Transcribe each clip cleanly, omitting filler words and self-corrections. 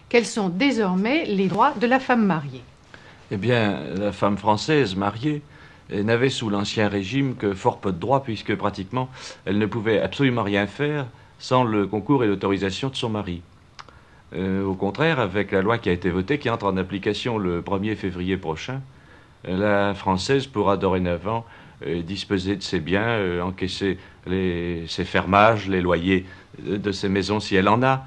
Quels sont désormais les droits de la femme mariée? Eh bien, la femme française mariée n'avait sous l'Ancien Régime que fort peu de droits, puisque pratiquement elle ne pouvait absolument rien faire sans le concours et l'autorisation de son mari. Au contraire, avec la loi qui a été votée, qui entre en application le 1er février prochain, la Française pourra dorénavant disposer de ses biens, encaisser ses fermages, les loyers de ses maisons si elle en a,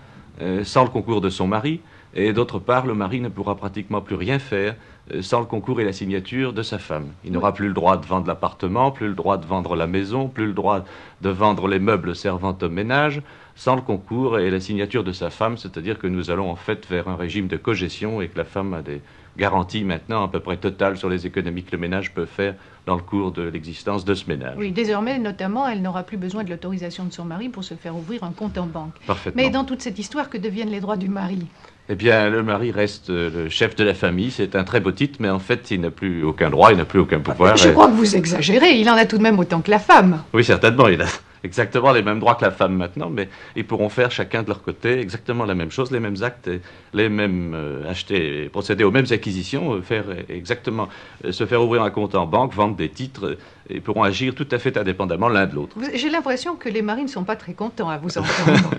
sans le concours de son mari. Et d'autre part, le mari ne pourra pratiquement plus rien faire sans le concours et la signature de sa femme. Il n'aura plus le droit de vendre l'appartement, plus le droit de vendre la maison, plus le droit de vendre les meubles servant au ménage, sans le concours et la signature de sa femme, c'est-à-dire que nous allons en fait vers un régime de cogestion et que la femme a des garanties maintenant à peu près totales sur les économies que le ménage peut faire dans le cours de l'existence de ce ménage. Oui, désormais, notamment, elle n'aura plus besoin de l'autorisation de son mari pour se faire ouvrir un compte en banque. Parfaitement. Mais dans toute cette histoire, que deviennent les droits du mari? Eh bien, le mari reste le chef de la famille. C'est un très beau titre, mais en fait, il n'a plus aucun droit, il n'a plus aucun pouvoir. Je crois que vous exagérez, il en a tout de même autant que la femme. Oui, certainement, il a exactement les mêmes droits que la femme maintenant, mais ils pourront faire chacun de leur côté exactement la même chose, les mêmes actes, les mêmes acheter, procéder aux mêmes acquisitions, faire exactement, se faire ouvrir un compte en banque, vendre des titres, et pourront agir tout à fait indépendamment l'un de l'autre. J'ai l'impression que les maris ne sont pas très contents à vous entendre.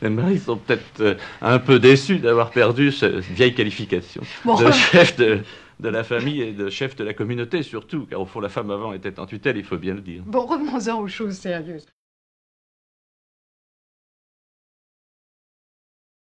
Les maris sont peut-être un peu déçus d'avoir perdu cette vieille qualification Bon. de chef de la famille et de chef de la communauté surtout, car au fond la femme avant était en tutelle, il faut bien le dire. Bon, revenons-en aux choses sérieuses.